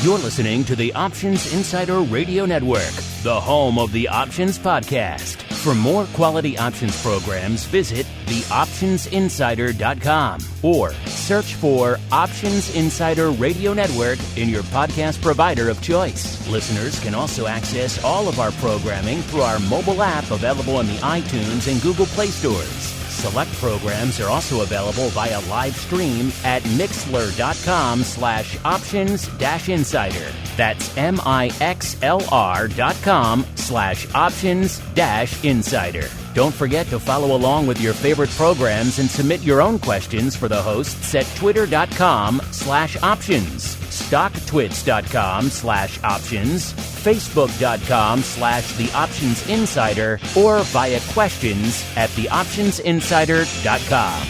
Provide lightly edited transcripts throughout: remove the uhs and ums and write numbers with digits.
You're listening to the Options Insider Radio Network, the home of the Options Podcast. For more quality options programs, visit theoptionsinsider.com or search for Options Insider Radio Network in your podcast provider of choice. Listeners can also access all of our programming through our mobile app available in the iTunes and Google Play stores. Select programs are also available via live stream at mixlr.com/options-insider. That's mixlr.com/options-insider. Don't forget to follow along with your favorite programs and submit your own questions for the hosts at twitter.com/options, stocktwits.com/options, facebook.com/theoptionsinsider, or via questions at theoptionsinsider.com.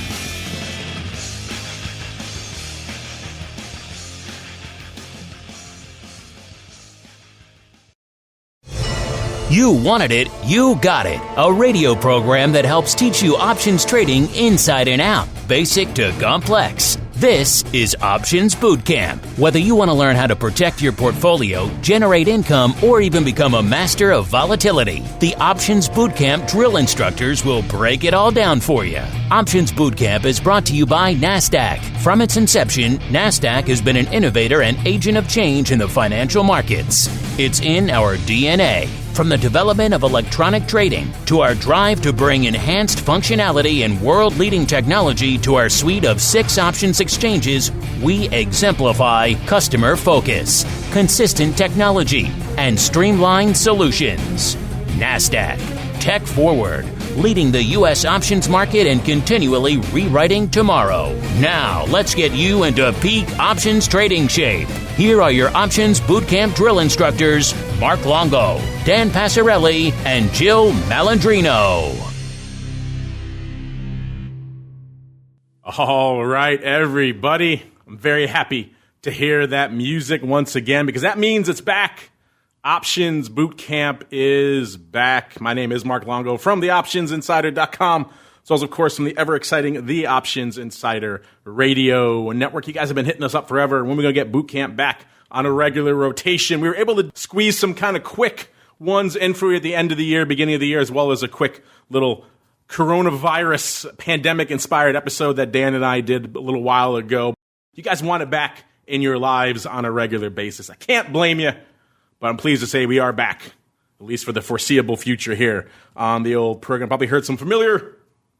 You wanted it, you got it. A radio program that helps teach you options trading inside and out, basic to complex. This is Options Bootcamp. Whether you want to learn how to protect your portfolio, generate income, or even become a master of volatility, the Options Bootcamp drill instructors will break it all down for you. Options Bootcamp is brought to you by NASDAQ. From its inception, NASDAQ has been an innovator and agent of change in the financial markets. It's in our DNA. From the development of electronic trading to our drive to bring enhanced functionality and world-leading technology to our suite of 6 options exchanges, we exemplify customer focus, consistent technology, and streamlined solutions. NASDAQ, tech forward, leading the U.S. options market and continually rewriting tomorrow. Now, let's get you into peak options trading shape. Here are your Options Bootcamp drill instructors, Mark Longo, Dan Passarelli, and Jill Malandrino. All right, everybody. I'm very happy to hear that music once again because that means it's back. Options Bootcamp is back. My name is Mark Longo from theoptionsinsider.com. As well as, of course, from the ever-exciting The Options Insider Radio Network. You guys have been hitting us up forever. When are we going to get Bootcamp back on a regular rotation? We were able to squeeze some kind of quick ones in for you at the end of the year, beginning of the year, as well as a quick little coronavirus pandemic-inspired episode that Dan and I did a little while ago. You guys want it back in your lives on a regular basis. I can't blame you, but I'm pleased to say we are back, at least for the foreseeable future here on the old program. Probably heard some familiar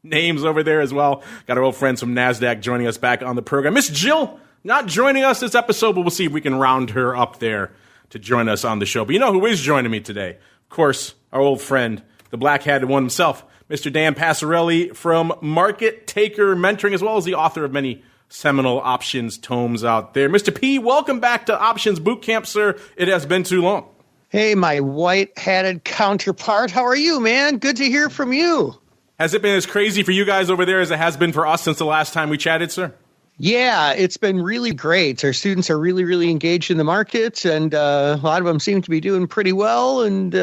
names over there as well. Got our old friends from NASDAQ joining us back on the program. Miss Jill not joining us this episode, but we'll see if we can round her up there to join us on the show. But you know who is joining me today? Of course, our old friend, the black-hatted one himself, Mr. Dan Passarelli from Market Taker Mentoring, as well as the author of many seminal options tomes out there. Mr. P, welcome back to Options Bootcamp, sir. It has been too long. Hey, my white-hatted counterpart. How are you, man? Good to hear from you. Has it been as crazy for you guys over there as it has been for us since the last time we chatted, sir? Yeah, it's been really great. Our students are really, really engaged in the markets, and a lot of them seem to be doing pretty well, and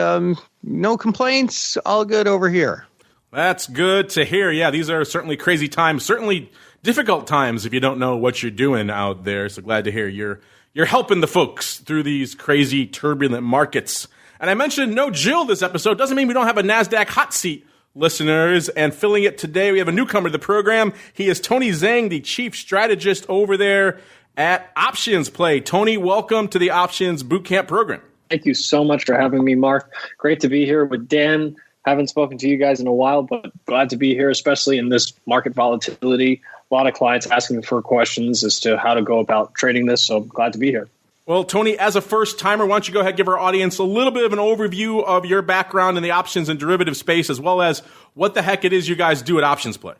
no complaints, all good over here. That's good to hear. Yeah, these are certainly crazy times, certainly difficult times if you don't know what you're doing out there. So glad to hear you're helping the folks through these crazy, turbulent markets. And I mentioned no Jill this episode. Doesn't mean we don't have a NASDAQ hot seat, listeners. And filling it today, we have a newcomer to the program. He is Tony ZHANG, the chief strategist over there at OptionsPlay. Tony, welcome to the Options Bootcamp program. Thank you so much for having me, Mark. Great to be here with Dan. Haven't spoken to you guys in a while, but glad to be here, especially in this market volatility. A lot of clients asking for questions as to how to go about trading this, so glad to be here. Well, Tony, as a first-timer, why don't you go ahead and give our audience a little bit of an overview of your background in the options and derivative space, as well as what the heck it is you guys do at OptionsPlay.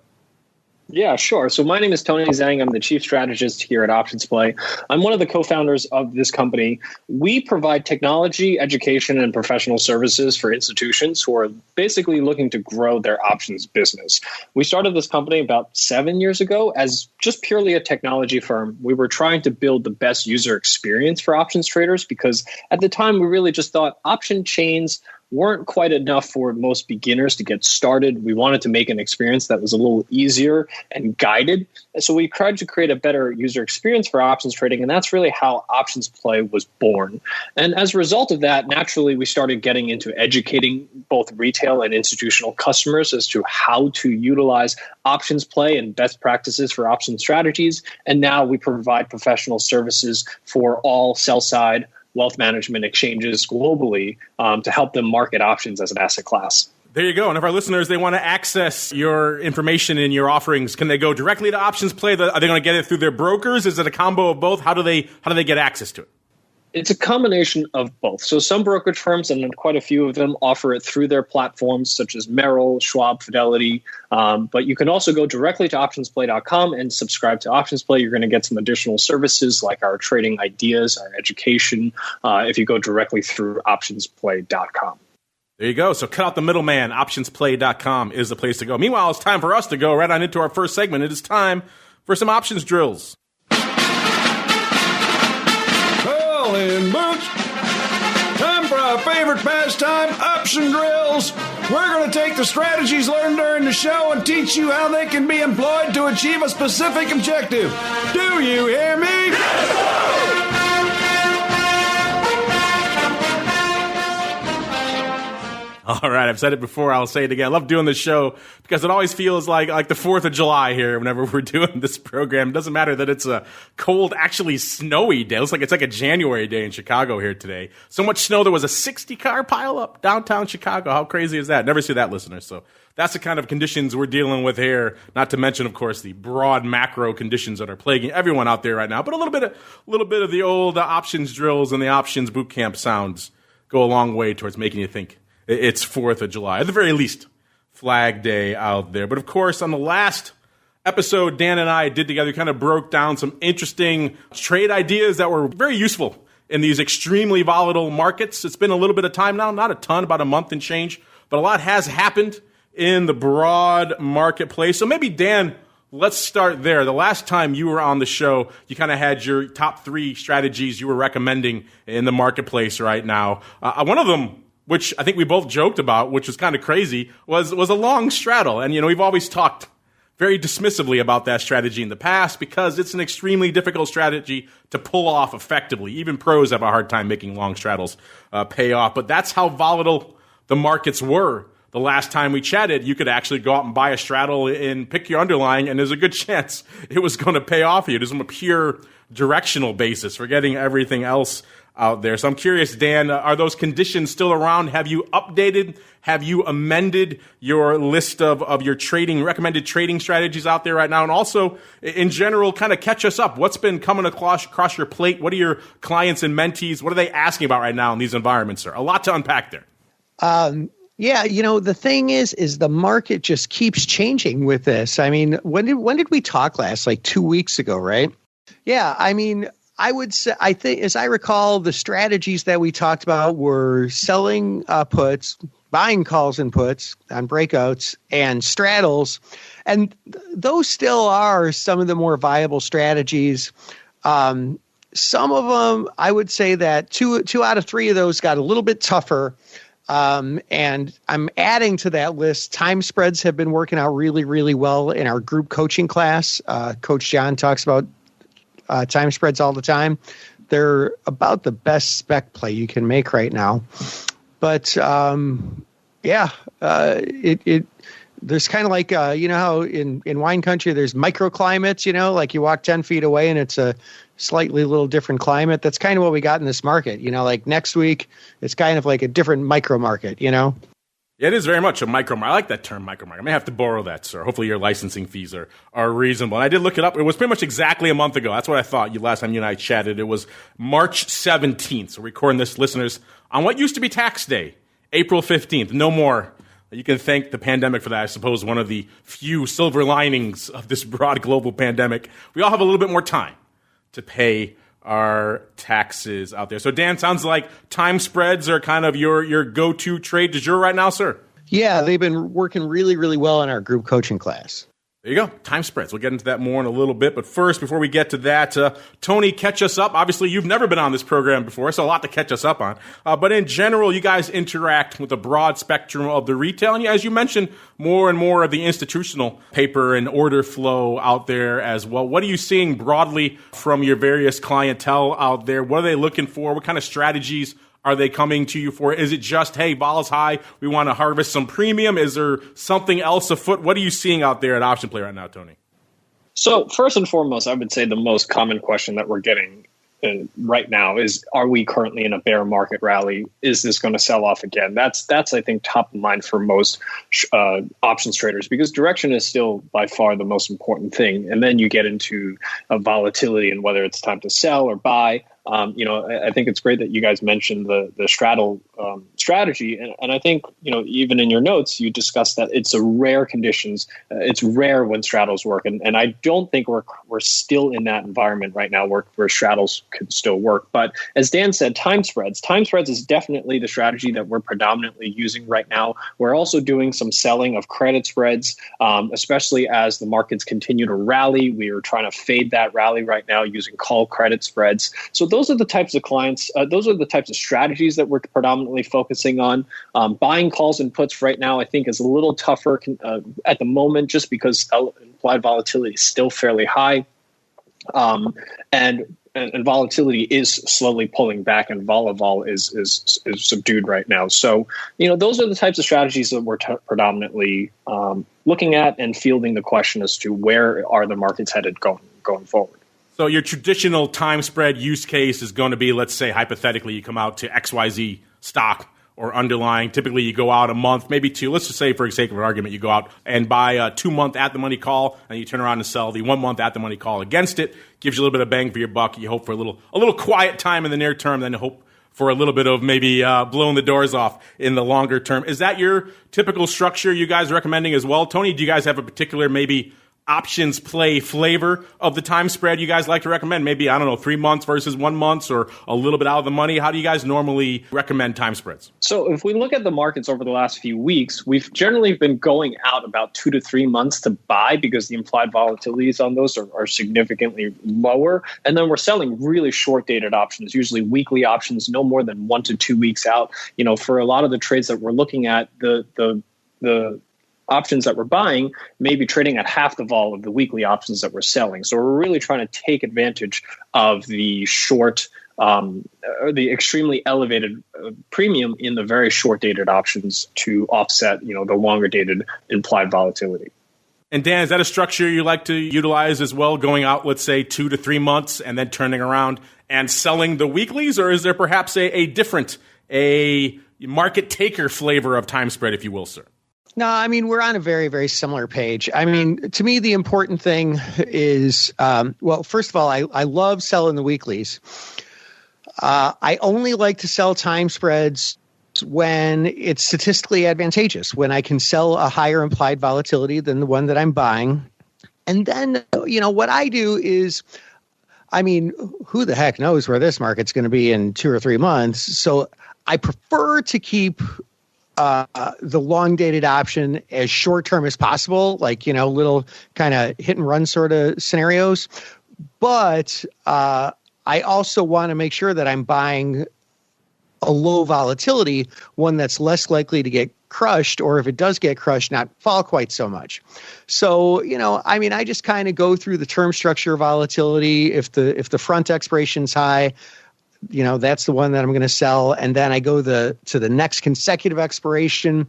Yeah, sure. So my name is Tony ZHANG. I'm the chief strategist here at OptionsPlay. I'm one of the co-founders of this company. We provide technology, education, and professional services for institutions who are basically looking to grow their options business. We started this company about 7 years ago as just purely a technology firm. We were trying to build the best user experience for options traders because at the time we really just thought option chains weren't quite enough for most beginners to get started. We wanted to make an experience that was a little easier and guided. And so we tried to create a better user experience for options trading, and that's really how OptionsPlay was born. And as a result of that, naturally, we started getting into educating both retail and institutional customers as to how to utilize OptionsPlay and best practices for option strategies. And now we provide professional services for all sell-side wealth management exchanges globally to help them market options as an asset class. There you go. And if our listeners, they want to access your information and your offerings, can they go directly to OptionsPlay? Are they going to get it through their brokers? Is it a combo of both? How do they get access to it? It's a combination of both. So some brokerage firms, and quite a few of them, offer it through their platforms such as Merrill, Schwab, Fidelity. But you can also go directly to optionsplay.com and subscribe to OptionsPlay. You're going to get some additional services like our trading ideas, our education, if you go directly through optionsplay.com. There you go. So cut out the middleman. Optionsplay.com is the place to go. Meanwhile, it's time for us to go right on into our first segment. It is time for some options drills. In boots. Time for our favorite pastime, option drills. We're going to take the strategies learned during the show and teach you how they can be employed to achieve a specific objective. Do you hear me? All right, I've said it before, I'll say it again. I love doing this show because it always feels like the 4th of July here whenever we're doing this program. It doesn't matter that it's a cold, actually snowy day. It's like a January day in Chicago here today. So much snow, there was a 60-car pileup downtown Chicago. How crazy is that? Never see that, listeners. So that's the kind of conditions we're dealing with here. Not to mention, of course, the broad macro conditions that are plaguing everyone out there right now. But a little bit of the old options drills and the options boot camp sounds go a long way towards making you think it's 4th of July, at the very least, Flag Day out there. But of course, on the last episode Dan and I did together, kind of broke down some interesting trade ideas that were very useful in these extremely volatile markets. It's been a little bit of time now, not a ton, about a month and change, but a lot has happened in the broad marketplace. So maybe, Dan, let's start there. The last time you were on the show, you kind of had your top 3 strategies you were recommending in the marketplace right now. One of them, which I think we both joked about, which was kind of crazy, was a long straddle. And, we've always talked very dismissively about that strategy in the past because it's an extremely difficult strategy to pull off effectively. Even pros have a hard time making long straddles pay off. But that's how volatile the markets were. The last time we chatted, you could actually go out and buy a straddle and pick your underlying, and there's a good chance it was going to pay off for you. Just on a pure directional basis, forgetting everything else out there. So I'm curious, Dan, are those conditions still around? Have you updated? Have you amended your list of your recommended trading strategies out there right now? And also, in general, kind of catch us up. What's been coming across your plate? What are your clients and mentees? What are they asking about right now in these environments, sir? A lot to unpack there. Yeah, the thing is the market just keeps changing with this. I mean, when did we talk last? Like 2 weeks ago, right? Yeah, I mean, I would say, I think, as I recall, the strategies that we talked about were selling puts, buying calls and puts on breakouts, and straddles. And those still are some of the more viable strategies. Some of them, I would say that two out of 3 of those got a little bit tougher. And I'm adding to that list, time spreads have been working out really, really well in our group coaching class. Coach John talks about time spreads all the time. They're about the best spec play you can make right now. But there's kind of like how in wine country there's microclimates. Like you walk 10 feet away and it's a slightly little different climate. That's kind of what we got in this market. Like next week it's kind of like a different micro market. Yeah, it is very much a micromarket. I like that term, micromarket. I may have to borrow that, sir. Hopefully your licensing fees are reasonable. And I did look it up. It was pretty much exactly a month ago. That's what I thought last time you and I chatted. It was March 17th. So we're recording this, listeners, on what used to be tax day, April 15th. No more. You can thank the pandemic for that. I suppose one of the few silver linings of this broad global pandemic. We all have a little bit more time to pay our taxes out there. So, Dan, sounds like time spreads are kind of your go-to trade du jour right now, sir. Yeah, they've been working really, really well in our group coaching class. There you go. Time spreads. We'll get into that more in a little bit. But first, before we get to that, Tony, catch us up. Obviously, you've never been on this program before, so a lot to catch us up on. But in general, you guys interact with a broad spectrum of the retail. And as you mentioned, more and more of the institutional paper and order flow out there as well. What are you seeing broadly from your various clientele out there? What are they looking for? What kind of strategies are they coming to you for? Is it just, hey, vol's high, we want to harvest some premium? Is there something else afoot? What are you seeing out there at Option Play right now, Tony? So first and foremost, I would say the most common question that we're getting right now is, are we currently in a bear market rally? Is this going to sell off again? That's I think, top of mind for most options traders, because direction is still by far the most important thing. And then you get into volatility and whether it's time to sell or buy. I think it's great that you guys mentioned the straddle strategy. And I think, even in your notes, you discussed that it's a rare conditions. It's rare when straddles work. And I don't think we're still in that environment right now where straddles could still work. But as Dan said, time spreads is definitely the strategy that we're predominantly using right now. We're also doing some selling of credit spreads, especially as the markets continue to rally. We are trying to fade that rally right now using call credit spreads. So those are the types of clients, those are the types of strategies that we're predominantly focusing on. Buying calls and puts right now, I think, is a little tougher at the moment, just because implied volatility is still fairly high. And volatility is slowly pulling back, and vol is subdued right now. So, those are the types of strategies that we're predominantly looking at and fielding the question as to where are the markets headed going forward. So your traditional time spread use case is going to be, let's say, hypothetically, you come out to XYZ stock or underlying. Typically, you go out a month, maybe two. Let's just say, for the sake of an argument, you go out and buy a 2-month at-the-money call, and you turn around and sell the 1-month at-the-money call against it. Gives you a little bit of bang for your buck. You hope for a little quiet time in the near term, then hope for a little bit of maybe blowing the doors off in the longer term. Is that your typical structure you guys are recommending as well? Tony, do you guys have a particular maybe options play flavor of the time spread you guys like to recommend? Maybe, 3 months versus 1 month, or a little bit out of the money. How do you guys normally recommend time spreads? So if we look at the markets over the last few weeks, we've generally been going out about 2 to 3 months to buy, because the implied volatilities on those are significantly lower. And then we're selling really short dated options, usually weekly options, no more than 1 to 2 weeks out. For a lot of the trades that we're looking at, the options that we're buying may be trading at half the vol of the weekly options that we're selling. So we're really trying to take advantage of the short, or the extremely elevated premium in the very short dated options to offset, the longer dated implied volatility. And Dan, is that a structure you like to utilize as well, going out, let's say, 2 to 3 months and then turning around and selling the weeklies? Or is there perhaps a different, a market taker flavor of time spread, if you will, sir? No, we're on a very, very similar page. To me, the important thing is, first of all, I love selling the weeklies. I only like to sell time spreads when it's statistically advantageous, when I can sell a higher implied volatility than the one that I'm buying. And then, what I do is, who the heck knows where this market's going to be in 2 or 3 months? So I prefer to keep the long dated option as short term as possible, like, little kind of hit and run sort of scenarios. But I also want to make sure that I'm buying a low volatility, one that's less likely to get crushed, or if it does get crushed, not fall quite so much. So, I just kind of go through the term structure volatility. If the front expiration's high, that's the one that I'm going to sell. And then I go to the next consecutive expiration.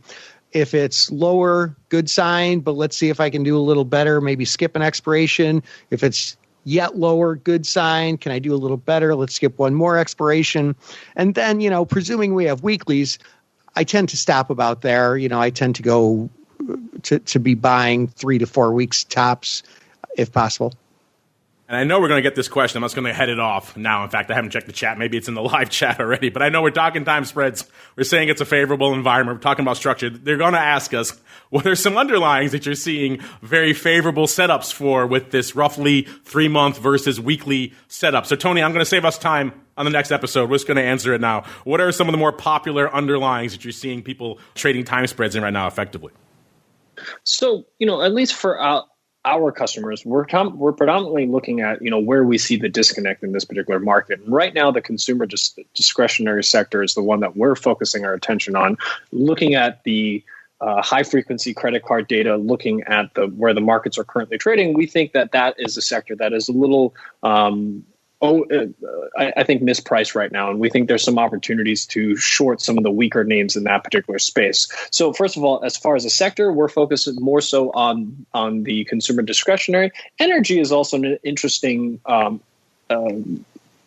If it's lower, good sign, but let's see if I can do a little better, maybe skip an expiration. If it's yet lower, good sign. Can I do a little better? Let's skip one more expiration. And then, presuming we have weeklies, I tend to stop about there. I tend to go to be buying 3 to 4 weeks tops, if possible. And I know we're going to get this question. I'm just going to head it off now. In fact, I haven't checked the chat. Maybe it's in the live chat already. But I know we're talking time spreads. We're saying it's a favorable environment. We're talking about structure. They're going to ask us, what are some underlyings that you're seeing very favorable setups for with this roughly 3-month versus weekly setup? So, Tony, I'm going to save us time on the next episode. We're just going to answer it now. What are some of the more popular underlyings that you're seeing people trading time spreads in right now effectively? So, at least for our customers, we're predominantly looking at, where we see the disconnect in this particular market. And right now, the consumer discretionary sector is the one that we're focusing our attention on, looking at the high frequency credit card data, looking at where the markets are currently trading. We think that is a sector that is a little I think mispriced right now, and we think there's some opportunities to short some of the weaker names in that particular space. So first of all, as far as a sector, we're focusing more so on the consumer discretionary. Energy is also an interesting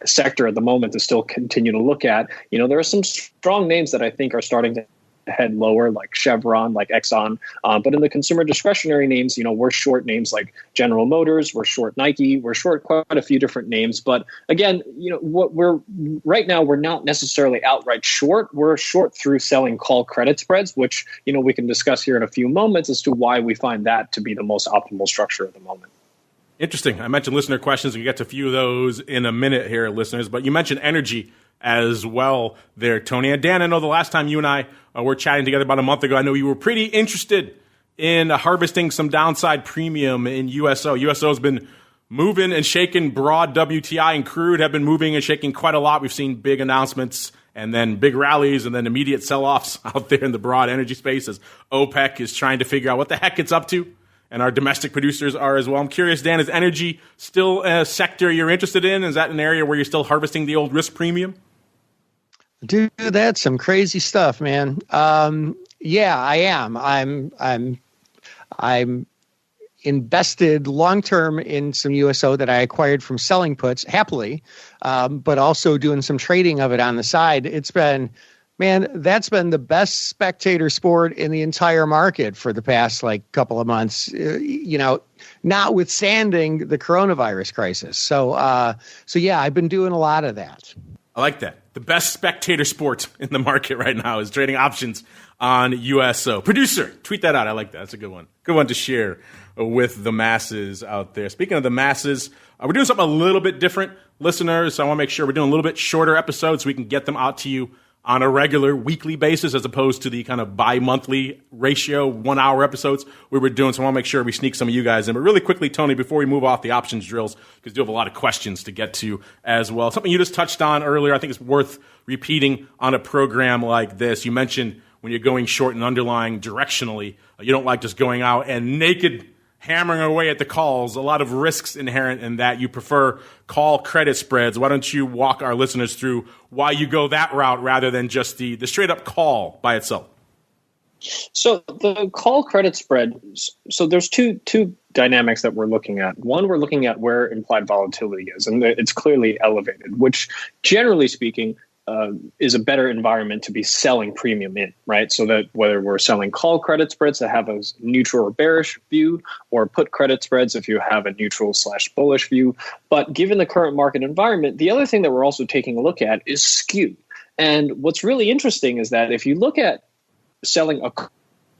sector at the moment to still continue to look at. There are some strong names that I think are starting to head lower, like Chevron, like Exxon. But in the consumer discretionary names, we're short names like General Motors, we're short Nike, we're short quite a few different names. But again, what right now, we're not necessarily outright short. We're short through selling call credit spreads, which, we can discuss here in a few moments as to why we find that to be the most optimal structure at the moment. Interesting. I mentioned listener questions. We get to a few of those in a minute here, listeners. But you mentioned energy as well there, Tony. And Dan, I know the last time you and I were chatting together about a month ago, I know you were pretty interested in harvesting some downside premium in USO. USO has been moving and shaking. Broad WTI and crude have been moving and shaking quite a lot. We've seen big announcements and then big rallies and then immediate sell-offs out there in the broad energy space as OPEC is trying to figure out what the heck it's up to. And our domestic producers are as well. I'm curious, Dan, is energy still a sector you're interested in? Is that an area where you're still harvesting the old risk premium? Dude, that's some crazy stuff, man. Yeah, I am. I'm invested long-term in some USO that I acquired from selling puts happily, but also doing some trading of it on the side. It's been, man, that's been the best spectator sport in the entire market for the past couple of months, notwithstanding the coronavirus crisis. So yeah, I've been doing a lot of that. I like that. The best spectator sport in the market right now is trading options on USO. Producer, tweet that out. I like that. That's a good one. Good one to share with the masses out there. Speaking of the masses, we're doing something a little bit different, listeners. So I want to make sure we're doing a little bit shorter episodes so we can get them out to you on a regular weekly basis as opposed to the kind of bi-monthly ratio 1 hour episodes we were doing. So I want to make sure we sneak some of you guys in. But really quickly, Tony, before we move off the options drills, because you have a lot of questions to get to as well. Something you just touched on earlier, I think it's worth repeating on a program like this. You mentioned when you're going short and underlying directionally, you don't like just going out and naked hammering away at the calls. A lot of risks inherent in that. You prefer call credit spreads. Why don't you walk our listeners through why you go that route rather than just the straight up call by itself? So the call credit spread, so there's two dynamics that we're looking at. One, we're looking at where implied volatility is, and it's clearly elevated, which generally speaking is a better environment to be selling premium in, right? So that whether we're selling call credit spreads that have a neutral or bearish view, or put credit spreads if you have a neutral / bullish view. But given the current market environment, the other thing that we're also taking a look at is skew. And what's really interesting is that if you look at selling a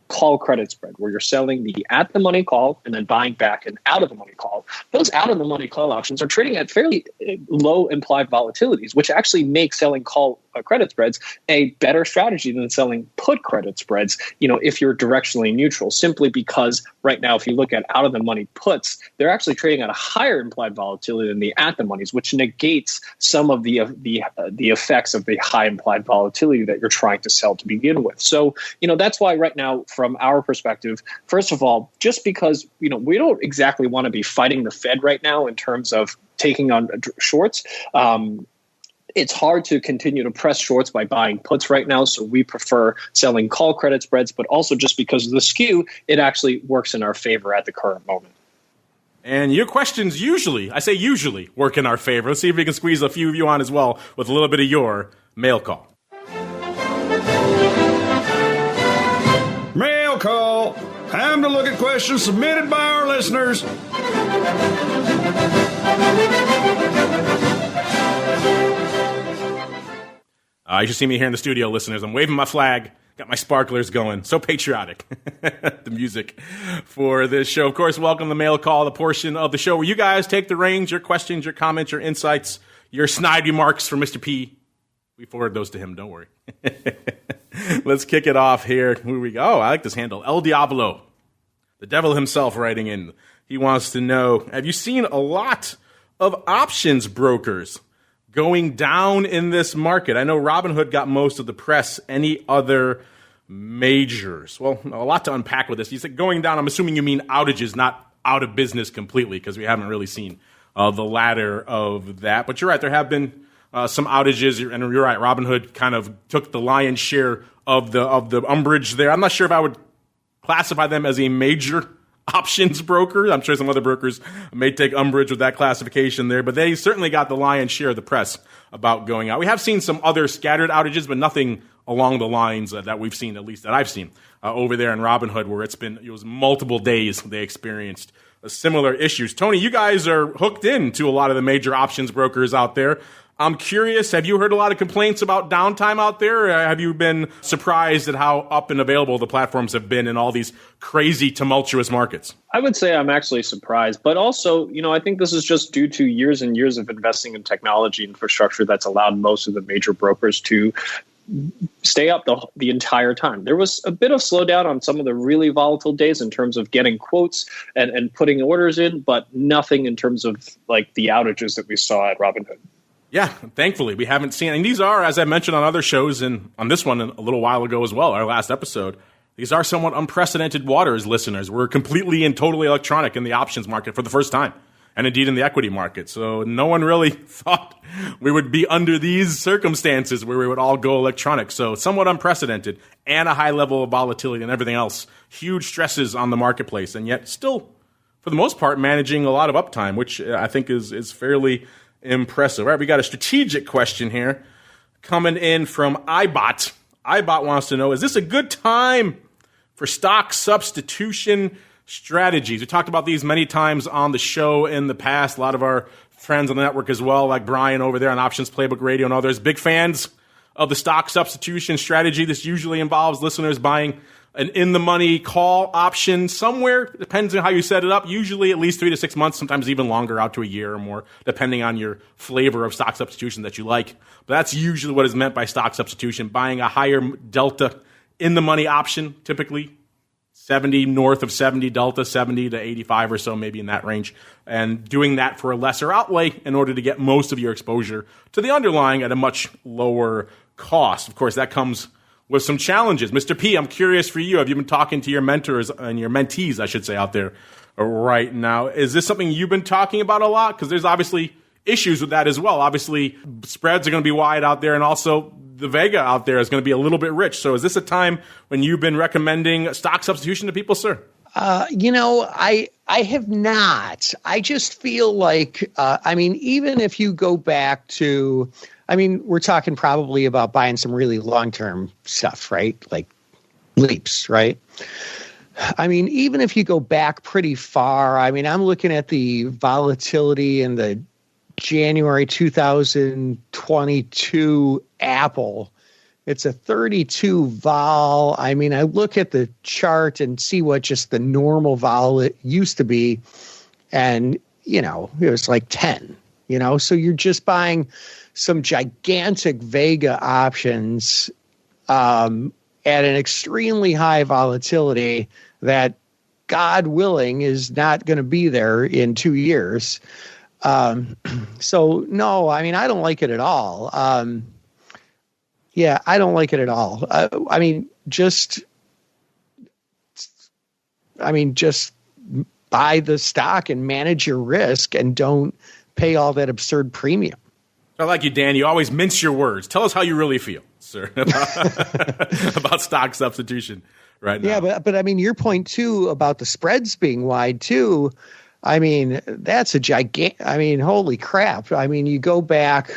call credit spread, where you're selling the at the money call and then buying back an out of the money call, those out of the money call options are trading at fairly low implied volatilities, which actually makes selling call credit spreads a better strategy than selling put credit spreads, if you're directionally neutral, simply because right now, if you look at out of the money puts, they're actually trading at a higher implied volatility than the at the monies, which negates some of the effects of the high implied volatility that you're trying to sell to begin with. So, that's why right now, from our perspective, first of all, just because, we don't exactly want to be fighting the Fed right now in terms of taking on shorts. It's hard to continue to press shorts by buying puts right now, so we prefer selling call credit spreads, but also just because of the skew, it actually works in our favor at the current moment. And your questions usually work in our favor. Let's see if we can squeeze a few of you on as well with a little bit of your mail call. Mail call. Time to look at questions submitted by our listeners. You should see me here in the studio, listeners. I'm waving my flag, got my sparklers going. So patriotic, the music for this show. Of course, welcome to Mail Call, the portion of the show where you guys take the reins, your questions, your comments, your insights, your snide remarks for Mr. P. We forward those to him, don't worry. Let's kick it off here. Here we go. Oh, I like this handle. El Diablo, the devil himself writing in. He wants to know, have you seen a lot of options brokers going down in this market? I know Robinhood got most of the press. Any other majors? Well, a lot to unpack with this. You said going down, I'm assuming you mean outages, not out of business completely, because we haven't really seen the latter of that. But you're right, there have been some outages, and you're right, Robinhood kind of took the lion's share of the umbrage there. I'm not sure if I would classify them as a major options broker. I'm sure some other brokers may take umbrage with that classification there, but they certainly got the lion's share of the press about going out. We have seen some other scattered outages, but nothing along the lines that we've seen, at least that I've seen over there in Robinhood, where it was multiple days they experienced similar issues. Tony, you guys are hooked into a lot of the major options brokers out there. I'm curious, have you heard a lot of complaints about downtime out there? Or have you been surprised at how up and available the platforms have been in all these crazy, tumultuous markets? I would say I'm actually surprised, but also, I think this is just due to years and years of investing in technology infrastructure that's allowed most of the major brokers to stay up the entire time. There was a bit of slowdown on some of the really volatile days in terms of getting quotes and putting orders in, but nothing in terms of like the outages that we saw at Robinhood. Yeah, thankfully, we haven't seen. And these are, as I mentioned on other shows and on this one a little while ago as well, our last episode, these are somewhat unprecedented waters, listeners. We're completely and totally electronic in the options market for the first time, and indeed in the equity market. So no one really thought we would be under these circumstances where we would all go electronic. So somewhat unprecedented and a high level of volatility and everything else. Huge stresses on the marketplace, and yet still, for the most part, managing a lot of uptime, which I think is fairly impressive. All right, we got a strategic question here coming in from iBot. iBot wants to know, is this a good time for stock substitution strategies? We talked about these many times on the show in the past. A lot of our friends on the network as well, like Brian over there on Options Playbook Radio and others, big fans of the stock substitution strategy. This usually involves listeners buying an in-the-money call option somewhere, depends on how you set it up, usually at least 3 to 6 months, sometimes even longer, out to a year or more, depending on your flavor of stock substitution that you like. But that's usually what is meant by stock substitution, buying a higher delta in-the-money option, typically 70, north of 70 delta, 70 to 85 or so, maybe in that range, and doing that for a lesser outlay in order to get most of your exposure to the underlying at a much lower cost. Of course, that comes with some challenges. Mr. P, I'm curious for you. Have you been talking to your mentors and your mentees, I should say, out there right now? Is this something you've been talking about a lot? Because there's obviously issues with that as well. Obviously, spreads are going to be wide out there, and also the Vega out there is going to be a little bit rich. So is this a time when you've been recommending stock substitution to people, sir? I have not. I just feel like, even if you go back to, we're talking probably about buying some really long-term stuff, right? Like leaps, right? Even if you go back pretty far, I'm looking at the volatility in the January 2022 Apple. It's a 32 vol. I look at the chart and see what just the normal vol it used to be. And, it was like 10, so you're just buying some gigantic Vega options at an extremely high volatility that, God willing, is not going to be there in 2 years. So, no, I don't like it at all. Yeah, I don't like it at all. Just buy the stock and manage your risk and don't pay all that absurd premium. I like you, Dan. You always mince your words. Tell us how you really feel, sir, about stock substitution right now. Yeah, but your point, too, about the spreads being wide, too, that's a gigantic, holy crap. You go back,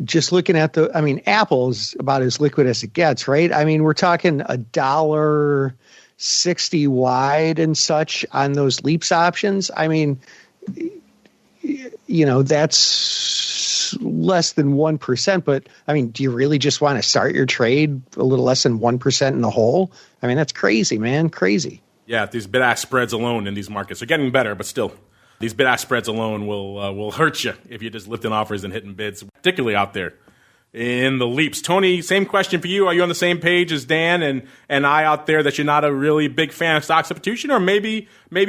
just looking at Apple's about as liquid as it gets, right? We're talking $1.60 wide and such on those leaps options. That's less than 1%, but do you really just want to start your trade a little less than 1% in the hole? That's crazy, man. Crazy. Yeah, these bid-ask spreads alone in these markets are getting better, but still, these bid-ask spreads alone will hurt you if you're just lifting offers and hitting bids, particularly out there in the leaps. Tony, same question for you. Are you on the same page as Dan and I out there that you're not a really big fan of stock substitution, or maybe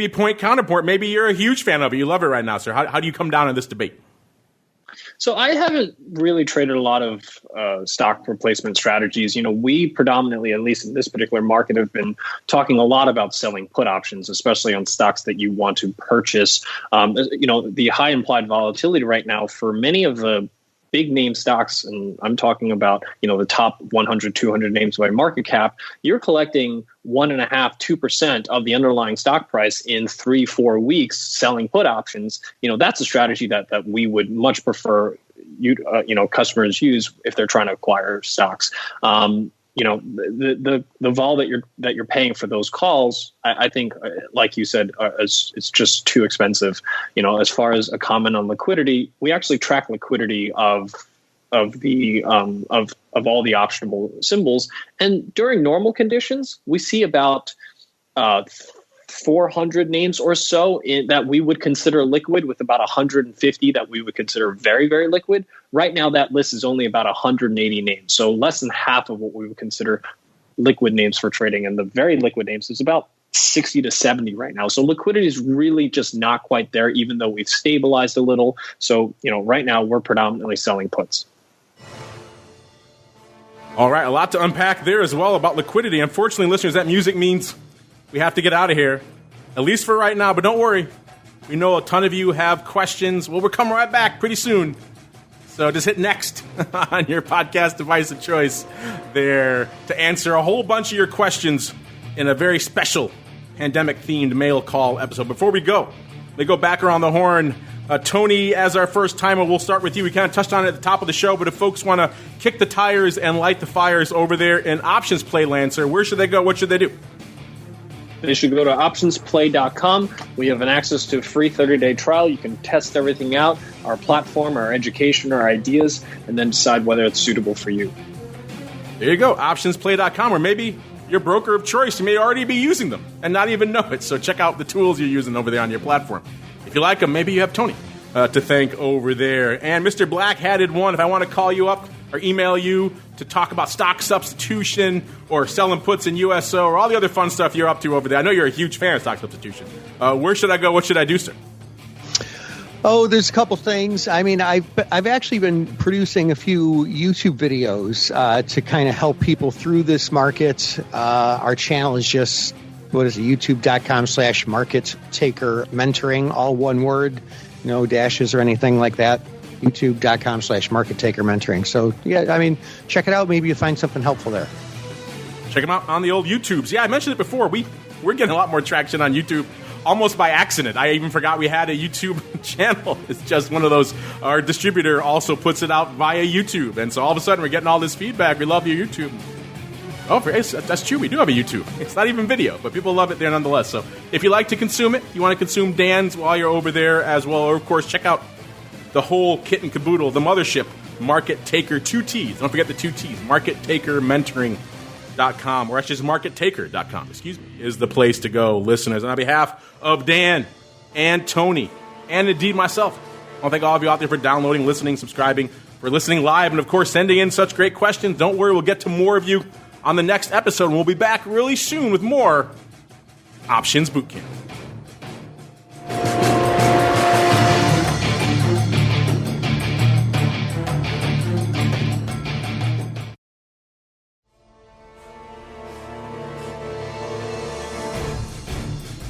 point counterpoint? Maybe you're a huge fan of it. You love it right now, sir. How do you come down on this debate? So I haven't really traded a lot of stock replacement strategies. We predominantly, at least in this particular market, have been talking a lot about selling put options, especially on stocks that you want to purchase. The high implied volatility right now for many of the big name stocks, and I'm talking about, the top 100, 200 names by market cap, you're collecting 1.5%, 2% of the underlying stock price in 3-4 weeks selling put options. That's a strategy that we would much prefer customers use if they're trying to acquire stocks. The vol that you're paying for those calls, I think, like you said, it's just too expensive. As far as a comment on liquidity, we actually track liquidity of all the optionable symbols, and during normal conditions, we see about 400 names or so that we would consider liquid, with about 150 that we would consider very, very liquid. Right now, that list is only about 180 names, so less than half of what we would consider liquid names for trading. And the very liquid names is about 60 to 70 right now. So liquidity is really just not quite there, even though we've stabilized a little. So, right now we're predominantly selling puts. All right, a lot to unpack there as well about liquidity. Unfortunately, listeners, that music means we have to get out of here, at least for right now. But don't worry. We know a ton of you have questions. Well, we're coming right back pretty soon. So just hit next on your podcast device of choice there to answer a whole bunch of your questions in a very special pandemic-themed mail call episode. Before we go, they go back around the horn. Tony, as our first timer, we'll start with you. We kind of touched on it at the top of the show, but if folks want to kick the tires and light the fires over there in options play land, sir, where should they go? What should they do? They should go to optionsplay.com. We have an access to a free 30-day trial. You can test everything out, our platform, our education, our ideas, and then decide whether it's suitable for you. There you go, optionsplay.com, or maybe your broker of choice. You may already be using them and not even know it. So check out the tools you're using over there on your platform. If you like them, maybe you have Tony to thank over there. And Mr. Black-Hatted One, if I want to call you up or email you to talk about stock substitution or selling puts in USO or all the other fun stuff you're up to over there. I know you're a huge fan of stock substitution. Where should I go? What should I do, sir? Oh, there's a couple things. I mean, I've actually been producing a few YouTube videos to kind of help people through this market. Our channel is just, youtube.com/market taker mentoring, all one word, no dashes or anything like that. youtube.com/market taker mentoring. So, yeah, I mean, check it out. Maybe you find something helpful there. Check them out on the old YouTubes. Yeah, I mentioned it before. We're getting a lot more traction on YouTube almost by accident. I even forgot we had a YouTube channel. It's just one of those. Our distributor also puts it out via YouTube. And so all of a sudden we're getting all this feedback. We love your YouTube. Oh, that's true. We do have a YouTube. It's not even video, but people love it there nonetheless. So if you like to consume it, you want to consume Dan's while you're over there as well. Or, of course, check out the whole kit and caboodle, the mothership, Market Taker, 2 T's. Don't forget the 2 T's. MarketTakerMentoring.com, or actually just MarketTaker.com, is the place to go, listeners. And on behalf of Dan and Tony and indeed myself, I want to thank all of you out there for downloading, listening, subscribing, for listening live, and, of course, sending in such great questions. Don't worry, we'll get to more of you on the next episode, and we'll be back really soon with more Options Bootcamp.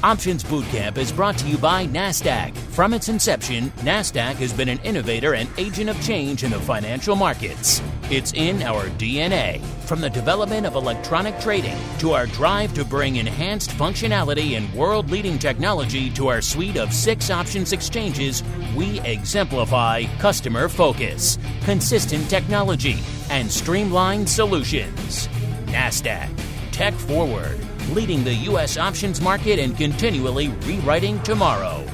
Options Bootcamp is brought to you by NASDAQ. From its inception, NASDAQ has been an innovator and agent of change in the financial markets. It's in our DNA. From the development of electronic trading to our drive to bring enhanced functionality and world-leading technology to our suite of 6 options exchanges, we exemplify customer focus, consistent technology, and streamlined solutions. NASDAQ. Tech forward. Leading the U.S. options market and continually rewriting tomorrow.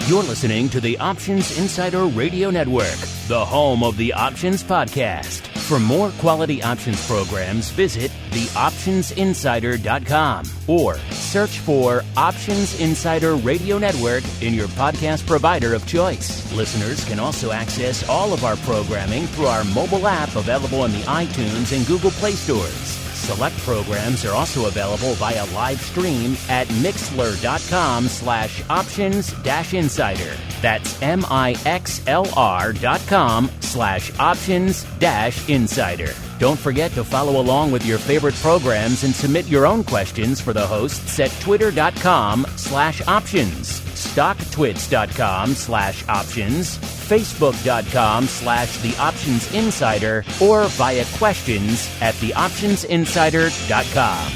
You're listening to the Options Insider Radio Network, the home of the Options Podcast. For more quality options programs, visit theoptionsinsider.com or search for Options Insider Radio Network in your podcast provider of choice. Listeners can also access all of our programming through our mobile app available in the iTunes and Google Play stores. Select programs are also available via live stream at mixlr.com/options-insider. That's mixlr.com/options-insider. Don't forget to follow along with your favorite programs and submit your own questions for the hosts at twitter.com/options, stocktwits.com/options, facebook.com/theoptionsinsider, or via questions@theoptionsinsider.com.